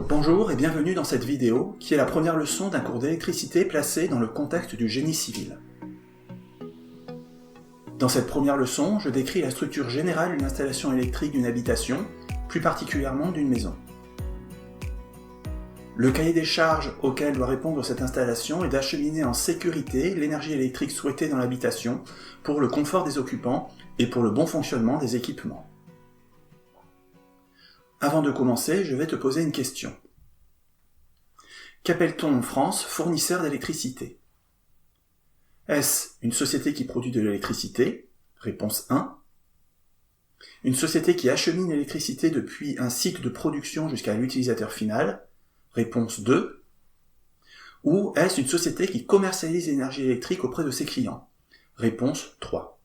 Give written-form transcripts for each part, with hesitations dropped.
Bonjour et bienvenue dans cette vidéo qui est la première leçon d'un cours d'électricité placé dans le contexte du génie civil. Dans cette première leçon, je décris la structure générale d'une installation électrique d'une habitation, plus particulièrement d'une maison. Le cahier des charges auquel doit répondre cette installation est d'acheminer en sécurité l'énergie électrique souhaitée dans l'habitation pour le confort des occupants et pour le bon fonctionnement des équipements. Avant de commencer, je vais te poser une question. Qu'appelle-t-on en France fournisseur d'électricité? Est-ce une société qui produit de l'électricité? Réponse 1. Une société qui achemine l'électricité depuis un cycle de production jusqu'à l'utilisateur final? Réponse 2. Ou est-ce une société qui commercialise l'énergie électrique auprès de ses clients? Réponse 3.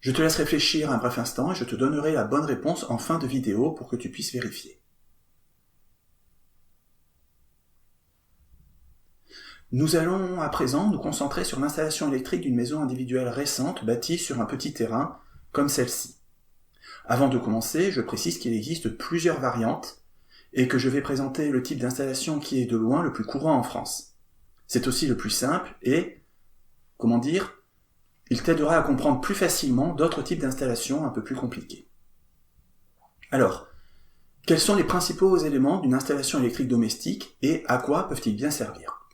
Je te laisse réfléchir un bref instant et je te donnerai la bonne réponse en fin de vidéo pour que tu puisses vérifier. Nous allons à présent nous concentrer sur l'installation électrique d'une maison individuelle récente bâtie sur un petit terrain comme celle-ci. Avant de commencer, je précise qu'il existe plusieurs variantes et que je vais présenter le type d'installation qui est de loin le plus courant en France. C'est aussi le plus simple et, il t'aidera à comprendre plus facilement d'autres types d'installations un peu plus compliquées. Alors, quels sont les principaux éléments d'une installation électrique domestique et à quoi peuvent-ils bien servir?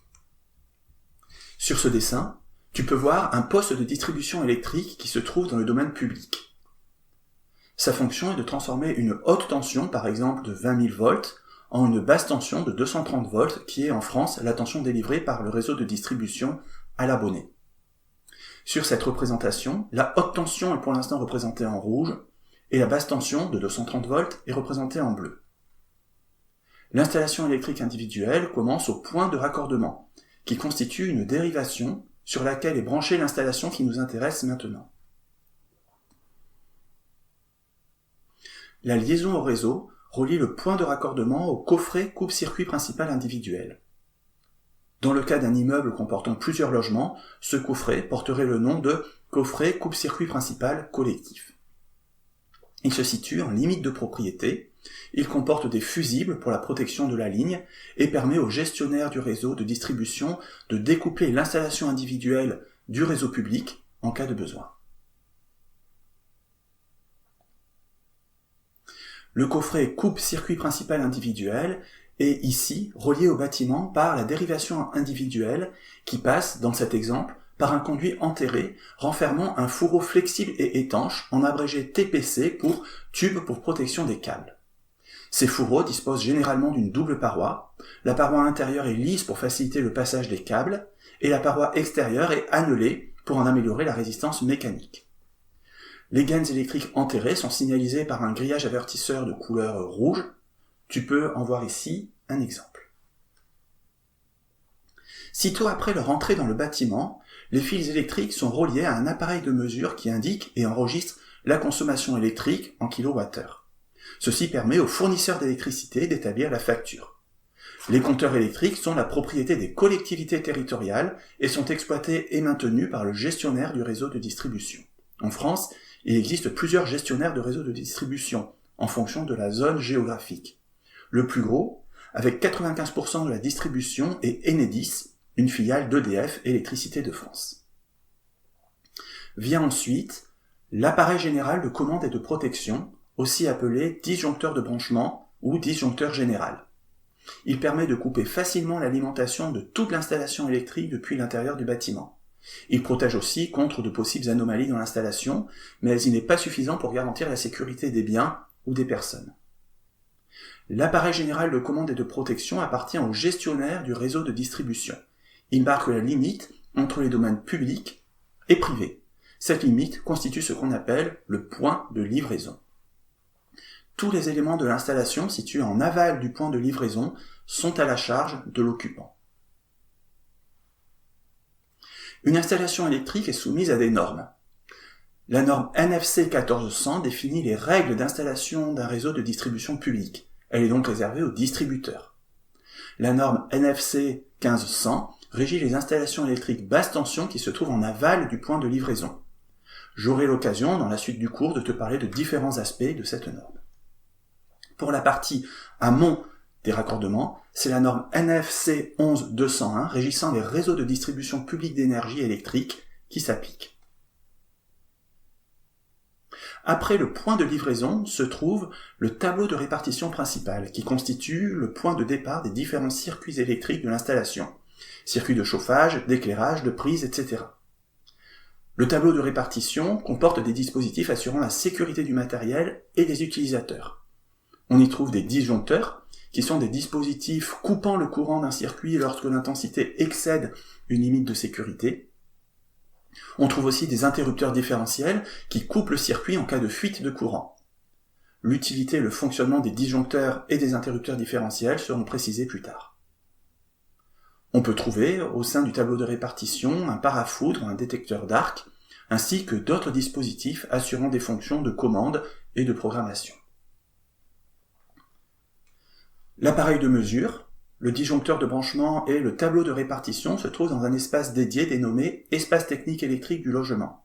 Sur ce dessin, tu peux voir un poste de distribution électrique qui se trouve dans le domaine public. Sa fonction est de transformer une haute tension, par exemple de 20 000 volts, en une basse tension de 230 volts qui est en France la tension délivrée par le réseau de distribution à l'abonné. Sur cette représentation, la haute tension est pour l'instant représentée en rouge et la basse tension de 230 volts est représentée en bleu. L'installation électrique individuelle commence au point de raccordement, qui constitue une dérivation sur laquelle est branchée l'installation qui nous intéresse maintenant. La liaison au réseau relie le point de raccordement au coffret coupe-circuit principal individuel. Dans le cas d'un immeuble comportant plusieurs logements, ce coffret porterait le nom de coffret coupe-circuit principal collectif. Il se situe en limite de propriété, il comporte des fusibles pour la protection de la ligne et permet au gestionnaire du réseau de distribution de découpler l'installation individuelle du réseau public en cas de besoin. Le coffret coupe-circuit principal individuel est ici relié au bâtiment par la dérivation individuelle qui passe, dans cet exemple, par un conduit enterré renfermant un fourreau flexible et étanche, en abrégé TPC pour tube pour protection des câbles. Ces fourreaux disposent généralement d'une double paroi. La paroi intérieure est lisse pour faciliter le passage des câbles, et la paroi extérieure est annelée pour en améliorer la résistance mécanique. Les gaines électriques enterrées sont signalisées par un grillage avertisseur de couleur rouge. Tu peux en voir ici un exemple. Sitôt après leur entrée dans le bâtiment, les fils électriques sont reliés à un appareil de mesure qui indique et enregistre la consommation électrique en kWh. Ceci permet aux fournisseurs d'électricité d'établir la facture. Les compteurs électriques sont la propriété des collectivités territoriales et sont exploités et maintenus par le gestionnaire du réseau de distribution. En France, il existe plusieurs gestionnaires de réseaux de distribution en fonction de la zone géographique. Le plus gros, avec 95% de la distribution, est Enedis, une filiale d'EDF Électricité de France. Vient ensuite l'appareil général de commande et de protection, aussi appelé disjoncteur de branchement ou disjoncteur général. Il permet de couper facilement l'alimentation de toute l'installation électrique depuis l'intérieur du bâtiment. Il protège aussi contre de possibles anomalies dans l'installation, mais il n'est pas suffisant pour garantir la sécurité des biens ou des personnes. L'appareil général de commande et de protection appartient au gestionnaire du réseau de distribution. Il marque la limite entre les domaines publics et privés. Cette limite constitue ce qu'on appelle le point de livraison. Tous les éléments de l'installation situés en aval du point de livraison sont à la charge de l'occupant. Une installation électrique est soumise à des normes. La norme NFC 1400 définit les règles d'installation d'un réseau de distribution publique. Elle est donc réservée aux distributeurs. La norme NFC 1500 régit les installations électriques basse tension qui se trouvent en aval du point de livraison. J'aurai l'occasion, dans la suite du cours, de te parler de différents aspects de cette norme. Pour la partie amont des raccordements, c'est la norme NFC 11201 régissant les réseaux de distribution publique d'énergie électrique qui s'applique. Après le point de livraison se trouve le tableau de répartition principal qui constitue le point de départ des différents circuits électriques de l'installation, circuits de chauffage, d'éclairage, de prise, etc. Le tableau de répartition comporte des dispositifs assurant la sécurité du matériel et des utilisateurs. On y trouve des disjoncteurs, qui sont des dispositifs coupant le courant d'un circuit lorsque l'intensité excède une limite de sécurité. On trouve aussi des interrupteurs différentiels qui coupent le circuit en cas de fuite de courant. L'utilité et le fonctionnement des disjoncteurs et des interrupteurs différentiels seront précisés plus tard. On peut trouver au sein du tableau de répartition un parafoudre, un détecteur d'arc, ainsi que d'autres dispositifs assurant des fonctions de commande et de programmation. L'appareil de mesure, le disjoncteur de branchement et le tableau de répartition se trouvent dans un espace dédié dénommé Espace technique électrique du logement.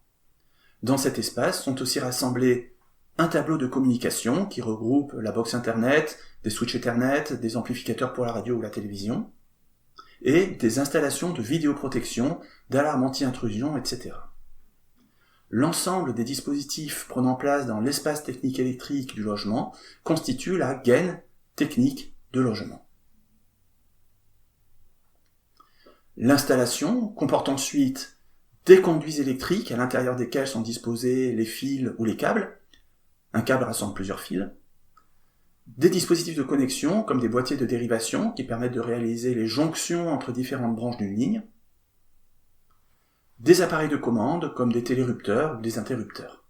Dans cet espace sont aussi rassemblés un tableau de communication qui regroupe la box Internet, des switches Ethernet, des amplificateurs pour la radio ou la télévision, et des installations de vidéoprotection, d'alarme anti-intrusion, etc. L'ensemble des dispositifs prenant place dans l'espace technique électrique du logement constitue la gaine technique de logement. L'installation comporte ensuite des conduits électriques à l'intérieur desquels sont disposés les fils ou les câbles. Un câble rassemble plusieurs fils. Des dispositifs de connexion comme des boîtiers de dérivation qui permettent de réaliser les jonctions entre différentes branches d'une ligne. Des appareils de commande comme des télérupteurs ou des interrupteurs.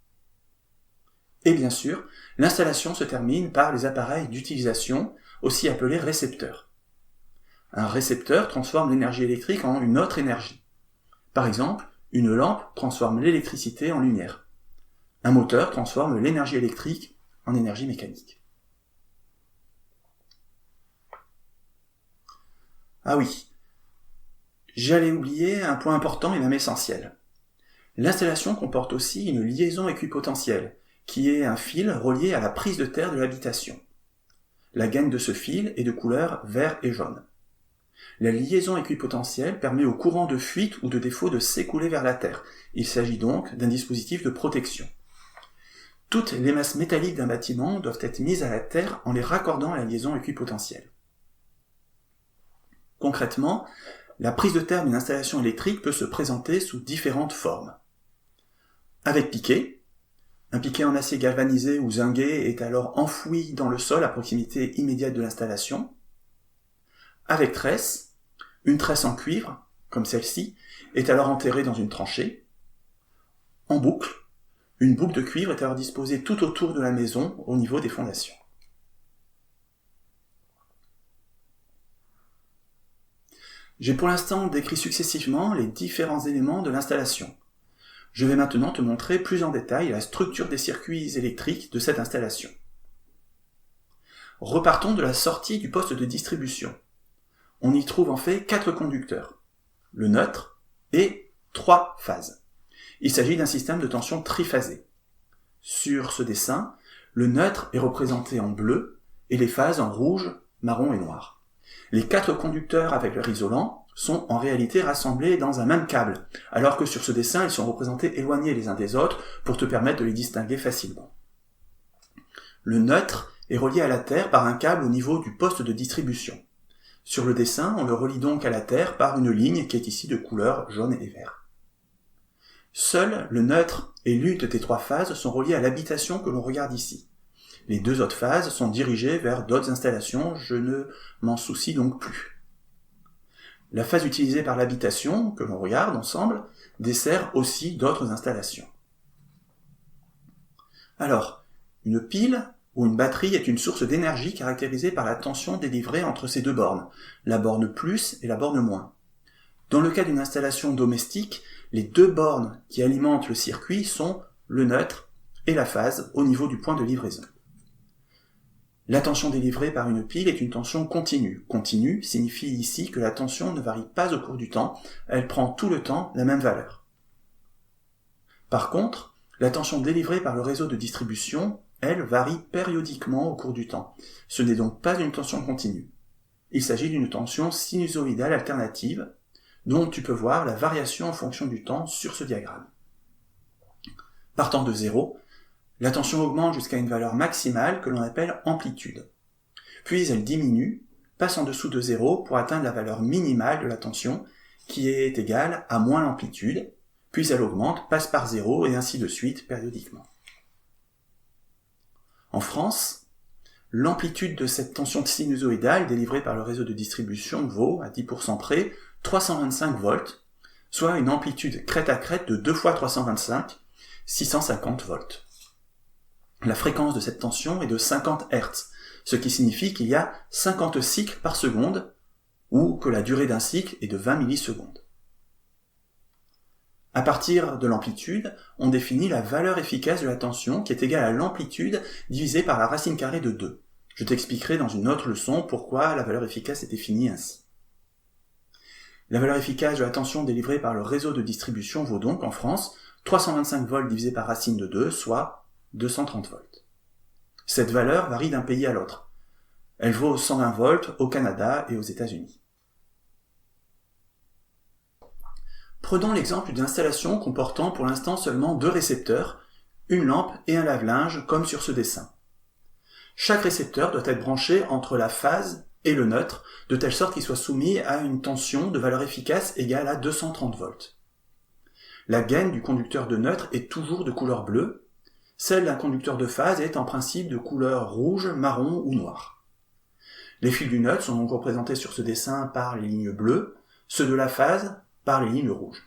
Et bien sûr, l'installation se termine par les appareils d'utilisation, aussi appelés récepteurs. Un récepteur transforme l'énergie électrique en une autre énergie. Par exemple, une lampe transforme l'électricité en lumière. Un moteur transforme l'énergie électrique en énergie mécanique. Ah oui, j'allais oublier un point important et même essentiel. L'installation comporte aussi une liaison équipotentielle, qui est un fil relié à la prise de terre de l'habitation. La gaine de ce fil est de couleur vert et jaune. La liaison équipotentielle permet au courant de fuite ou de défaut de s'écouler vers la terre. Il s'agit donc d'un dispositif de protection. Toutes les masses métalliques d'un bâtiment doivent être mises à la terre en les raccordant à la liaison équipotentielle. Concrètement, la prise de terre d'une installation électrique peut se présenter sous différentes formes. Avec piquet, un piquet en acier galvanisé ou zingué est alors enfoui dans le sol à proximité immédiate de l'installation. Avec tresse, une tresse en cuivre, comme celle-ci, est alors enterrée dans une tranchée. En boucle, une boucle de cuivre est alors disposée tout autour de la maison au niveau des fondations. J'ai pour l'instant décrit successivement les différents éléments de l'installation. Je vais maintenant te montrer plus en détail la structure des circuits électriques de cette installation. Repartons de la sortie du poste de distribution. On y trouve en fait 4 conducteurs, le neutre et 3 phases. Il s'agit d'un système de tension triphasé. Sur ce dessin, le neutre est représenté en bleu et les phases en rouge, marron et noir. Les 4 conducteurs avec leur isolant sont en réalité rassemblés dans un même câble, alors que sur ce dessin, ils sont représentés éloignés les uns des autres pour te permettre de les distinguer facilement. Le neutre est relié à la terre par un câble au niveau du poste de distribution. Sur le dessin, on le relie donc à la terre par une ligne qui est ici de couleur jaune et vert. Seul le neutre et l'une des 3 phases sont reliés à l'habitation que l'on regarde ici. Les 2 autres phases sont dirigées vers d'autres installations, je ne m'en soucie donc plus. La phase utilisée par l'habitation, que l'on regarde ensemble, dessert aussi d'autres installations. Alors, une pile ou une batterie est une source d'énergie caractérisée par la tension délivrée entre ces 2 bornes, la borne plus et la borne moins. Dans le cas d'une installation domestique, les 2 bornes qui alimentent le circuit sont le neutre et la phase au niveau du point de livraison. La tension délivrée par une pile est une tension continue. Continue signifie ici que la tension ne varie pas au cours du temps, elle prend tout le temps la même valeur. Par contre, la tension délivrée par le réseau de distribution, elle, varie périodiquement au cours du temps. Ce n'est donc pas une tension continue. il s'agit d'une tension sinusoïdale alternative, dont tu peux voir la variation en fonction du temps sur ce diagramme. Partant de 0, la tension augmente jusqu'à une valeur maximale que l'on appelle amplitude. Puis elle diminue, passe en dessous de 0 pour atteindre la valeur minimale de la tension, qui est égale à moins l'amplitude, puis elle augmente, passe par 0 et ainsi de suite périodiquement. En France, l'amplitude de cette tension sinusoïdale délivrée par le réseau de distribution vaut, à 10% près, 325 volts, soit une amplitude crête à crête de 2 fois 325, 650 volts. La fréquence de cette tension est de 50 Hz, ce qui signifie qu'il y a 50 cycles par seconde, ou que la durée d'un cycle est de 20 millisecondes. À partir de l'amplitude, on définit la valeur efficace de la tension qui est égale à l'amplitude divisée par la racine carrée de 2. Je t'expliquerai dans une autre leçon pourquoi la valeur efficace est définie ainsi. La valeur efficace de la tension délivrée par le réseau de distribution vaut donc, en France, 325 volts divisé par racine de 2, soit 230 volts. Cette valeur varie d'un pays à l'autre. Elle vaut 120 volts au Canada et aux États-Unis. Prenons l'exemple d'une installation comportant pour l'instant seulement 2 récepteurs, une lampe et un lave-linge comme sur ce dessin. Chaque récepteur doit être branché entre la phase et le neutre, de telle sorte qu'il soit soumis à une tension de valeur efficace égale à 230 volts. La gaine du conducteur de neutre est toujours de couleur bleue, celle d'un conducteur de phase est en principe de couleur rouge, marron ou noir. Les fils du neutre sont donc représentés sur ce dessin par les lignes bleues, ceux de la phase par les lignes rouges.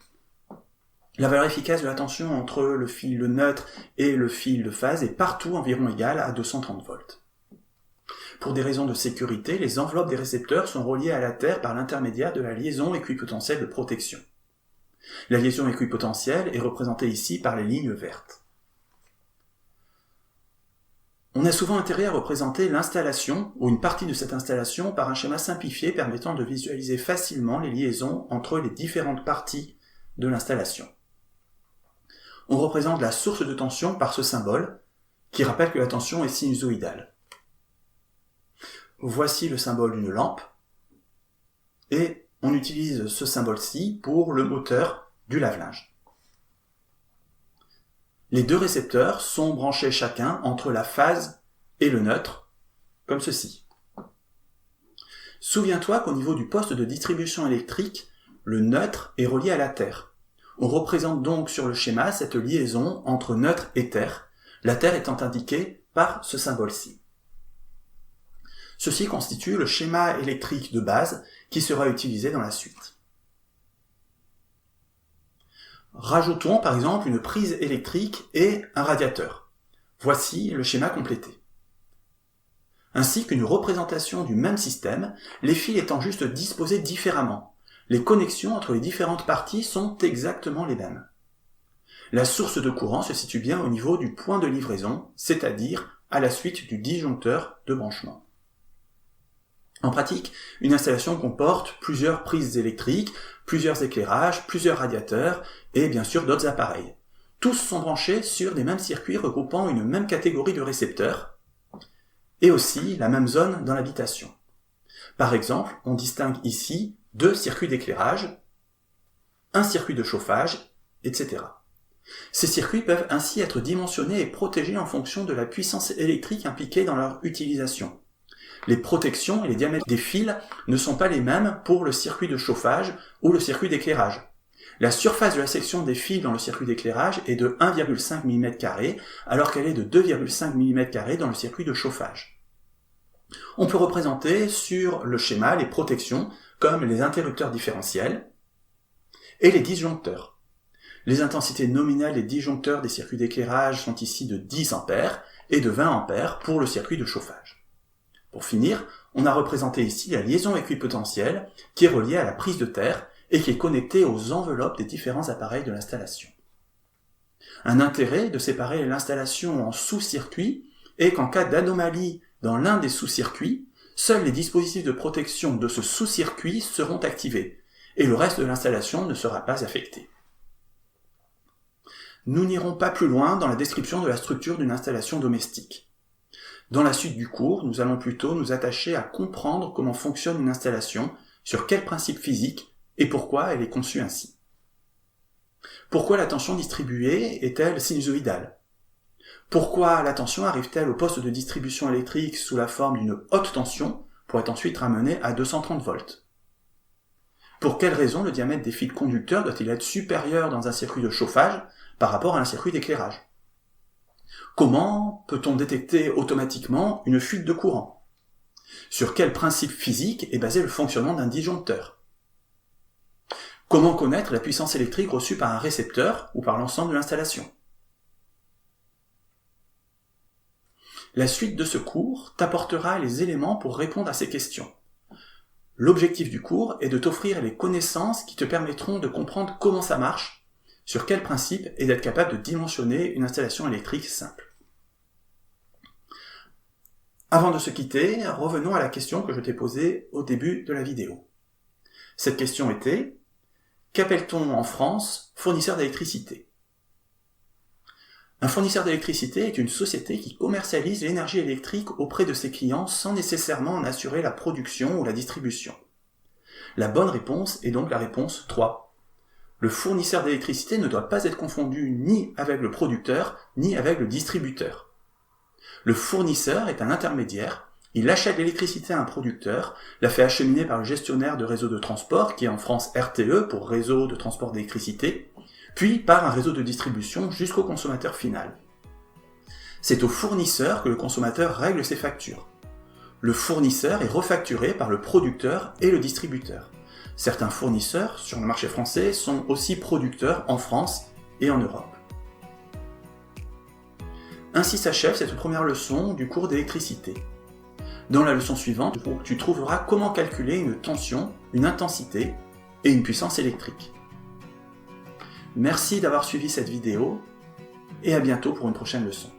La valeur efficace de la tension entre le fil neutre et le fil de phase est partout environ égale à 230 volts. Pour des raisons de sécurité, les enveloppes des récepteurs sont reliées à la terre par l'intermédiaire de la liaison équipotentielle de protection. La liaison équipotentielle est représentée ici par les lignes vertes. On a souvent intérêt à représenter l'installation ou une partie de cette installation par un schéma simplifié permettant de visualiser facilement les liaisons entre les différentes parties de l'installation. On représente la source de tension par ce symbole, qui rappelle que la tension est sinusoïdale. Voici le symbole d'une lampe, et on utilise ce symbole-ci pour le moteur du lave-linge. Les 2 récepteurs sont branchés chacun entre la phase et le neutre, comme ceci. Souviens-toi qu'au niveau du poste de distribution électrique, le neutre est relié à la terre. On représente donc sur le schéma cette liaison entre neutre et terre, la terre étant indiquée par ce symbole-ci. Ceci constitue le schéma électrique de base qui sera utilisé dans la suite. Rajoutons par exemple une prise électrique et un radiateur. Voici le schéma complété. Ainsi qu'une représentation du même système, les fils étant juste disposés différemment. Les connexions entre les différentes parties sont exactement les mêmes. La source de courant se situe bien au niveau du point de livraison, c'est-à-dire à la suite du disjoncteur de branchement. En pratique, une installation comporte plusieurs prises électriques, plusieurs éclairages, plusieurs radiateurs et bien sûr d'autres appareils. Tous sont branchés sur des mêmes circuits regroupant une même catégorie de récepteurs et aussi la même zone dans l'habitation. Par exemple, on distingue ici 2 circuits d'éclairage, un circuit de chauffage, etc. Ces circuits peuvent ainsi être dimensionnés et protégés en fonction de la puissance électrique impliquée dans leur utilisation. Les protections et les diamètres des fils ne sont pas les mêmes pour le circuit de chauffage ou le circuit d'éclairage. La surface de la section des fils dans le circuit d'éclairage est de 1,5 mm, alors qu'elle est de 2,5 mm dans le circuit de chauffage. On peut représenter sur le schéma les protections comme les interrupteurs différentiels et les disjoncteurs. Les intensités nominales des disjoncteurs des circuits d'éclairage sont ici de 10 A et de 20 A pour le circuit de chauffage. Pour finir, on a représenté ici la liaison équipotentielle qui est reliée à la prise de terre et qui est connectée aux enveloppes des différents appareils de l'installation. Un intérêt de séparer l'installation en sous-circuits est qu'en cas d'anomalie dans l'un des sous-circuits, seuls les dispositifs de protection de ce sous-circuit seront activés et le reste de l'installation ne sera pas affecté. Nous n'irons pas plus loin dans la description de la structure d'une installation domestique. Dans la suite du cours, nous allons plutôt nous attacher à comprendre comment fonctionne une installation, sur quels principes physiques et pourquoi elle est conçue ainsi. Pourquoi la tension distribuée est-elle sinusoïdale? Pourquoi la tension arrive-t-elle au poste de distribution électrique sous la forme d'une haute tension pour être ensuite ramenée à 230 volts? Pour quelles raisons le diamètre des fils conducteurs doit-il être supérieur dans un circuit de chauffage par rapport à un circuit d'éclairage? Comment peut-on détecter automatiquement une fuite de courant? Sur quel principe physique est basé le fonctionnement d'un disjoncteur? Comment connaître la puissance électrique reçue par un récepteur ou par l'ensemble de l'installation? La suite de ce cours t'apportera les éléments pour répondre à ces questions. L'objectif du cours est de t'offrir les connaissances qui te permettront de comprendre comment ça marche, sur quels principes et d'être capable de dimensionner une installation électrique simple. Avant de se quitter, revenons à la question que je t'ai posée au début de la vidéo. Cette question était: qu'appelle-t-on en France fournisseur d'électricité? Un fournisseur d'électricité est une société qui commercialise l'énergie électrique auprès de ses clients sans nécessairement en assurer la production ou la distribution. La bonne réponse est donc la réponse 3. Le fournisseur d'électricité ne doit pas être confondu ni avec le producteur, ni avec le distributeur. Le fournisseur est un intermédiaire, il achète l'électricité à un producteur, la fait acheminer par le gestionnaire de réseau de transport, qui est en France RTE pour réseau de transport d'électricité, puis par un réseau de distribution jusqu'au consommateur final. C'est au fournisseur que le consommateur règle ses factures. Le fournisseur est refacturé par le producteur et le distributeur. Certains fournisseurs sur le marché français sont aussi producteurs en France et en Europe. Ainsi s'achève cette première leçon du cours d'électricité. Dans la leçon suivante, tu trouveras comment calculer une tension, une intensité et une puissance électrique. Merci d'avoir suivi cette vidéo et à bientôt pour une prochaine leçon.